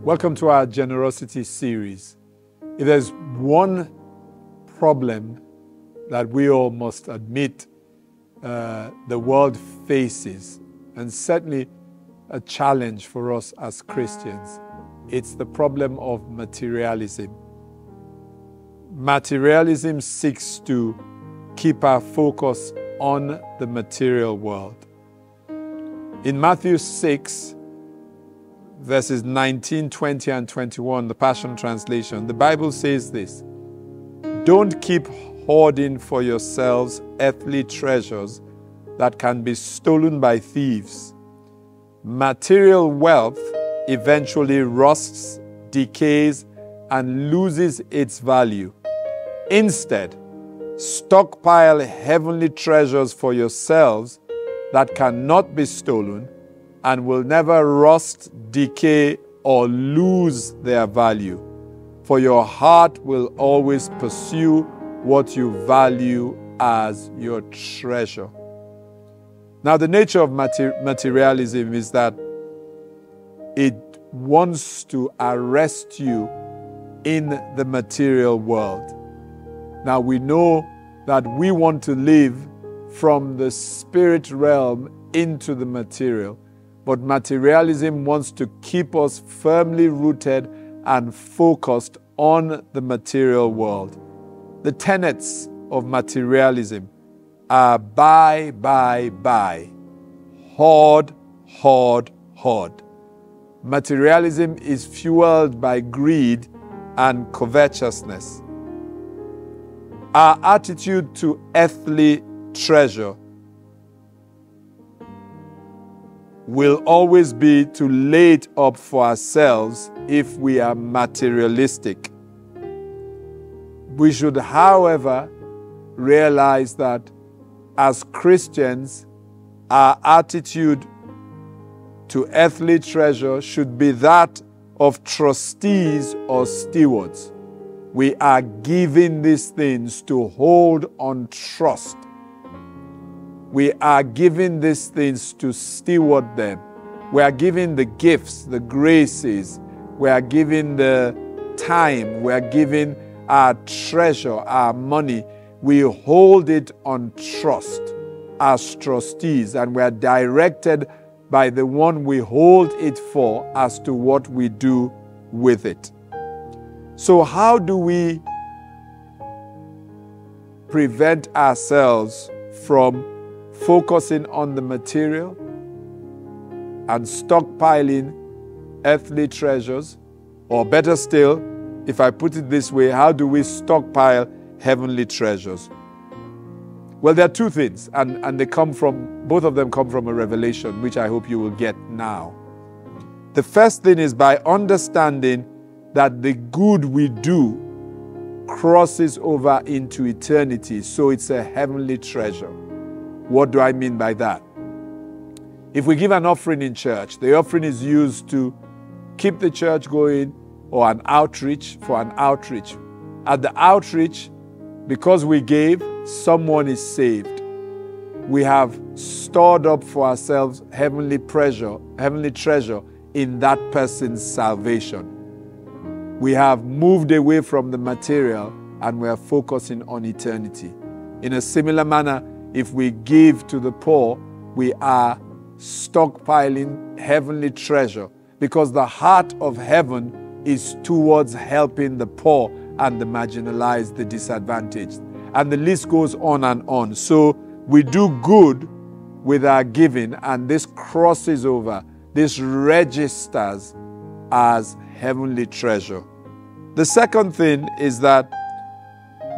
Welcome to our generosity series. If there's one problem that we all must admit the world faces, and certainly a challenge for us as Christians, it's the problem of materialism. Materialism seeks to keep our focus on the material world. In Matthew 6, verses 19, 20, and 21, the Passion Translation, the Bible says this: "Don't keep hoarding for yourselves earthly treasures that can be stolen by thieves. Material wealth eventually rusts, decays, and loses its value. Instead, stockpile heavenly treasures for yourselves that cannot be stolen and will never rust, decay, or lose their value. For your heart will always pursue what you value as your treasure." Now, the nature of materialism is that it wants to arrest you in the material world. Now, we know that we want to live from the spirit realm into the material, but materialism wants to keep us firmly rooted and focused on the material world. The tenets of materialism are buy, hoard, hoard, hoard. Materialism is fueled by greed and covetousness. Our attitude to earthly treasure will always be to lay it up for ourselves if we are materialistic. We should, however, realize that as Christians, our attitude to earthly treasure should be that of trustees or stewards. We are given these things to hold on trust. We are given these things to steward them. We are given the gifts, the graces. We are given the time. We are given our treasure, our money. We hold it on trust as trustees, and we are directed by the one we hold it for as to what we do with it. So how do we prevent ourselves from focusing on the material and stockpiling earthly treasures? Or better still, if I put it this way, how do we stockpile heavenly treasures? Well, there are two things, and both of them come from a revelation, which I hope you will get now. The first thing is by understanding that the good we do crosses over into eternity, so it's a heavenly treasure. What do I mean by that? If we give an offering in church, the offering is used to keep the church going, or an outreach, for an outreach. At the outreach, because we gave, someone is saved. We have stored up for ourselves heavenly treasure in that person's salvation. We have moved away from the material and we are focusing on eternity. In a similar manner, if we give to the poor, we are stockpiling heavenly treasure, because the heart of heaven is towards helping the poor and the marginalized, the disadvantaged. And the list goes on and on. So we do good with our giving, and this crosses over, this registers as heavenly treasure. The second thing is that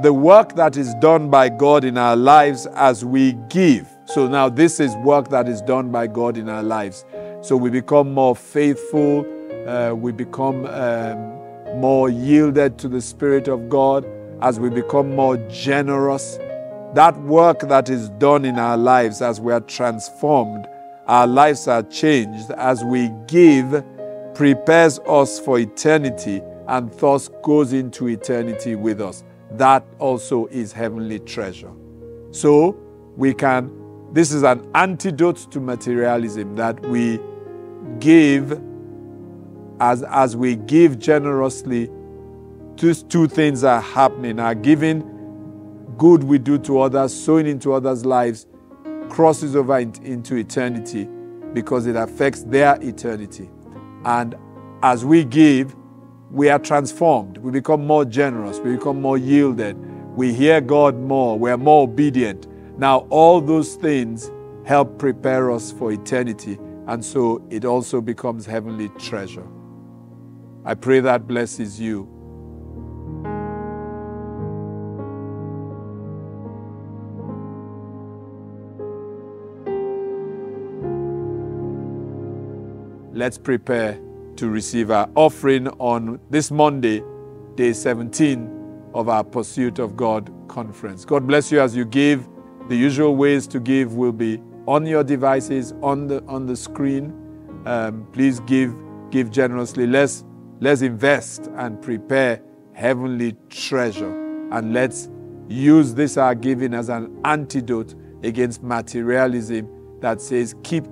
the work that is done by God in our lives as we give. So now this is work that is done by God in our lives. So we become more faithful, we become more yielded to the Spirit of God, as we become more generous. That work that is done in our lives as we are transformed, our lives are changed as we give, prepares us for eternity and thus goes into eternity with us. That also is heavenly treasure. So this is an antidote to materialism, that we give as we give generously, these two things are happening. Our giving, good we do to others, sowing into others' lives, crosses over into eternity because it affects their eternity. And as we give, we are transformed. We become more generous. We become more yielded. We hear God more. We are more obedient. Now, all those things help prepare us for eternity. And so it also becomes heavenly treasure. I pray that blesses you. Let's prepare to receive our offering on this Monday, day 17 of our Pursuit of God conference. God bless you as you give. The usual ways to give will be on your devices, on the screen. Please give generously. Let's invest and prepare heavenly treasure. And let's use this our giving as an antidote against materialism that says keep,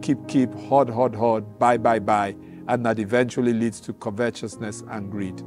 hoard, buy, and that eventually leads to covetousness and greed.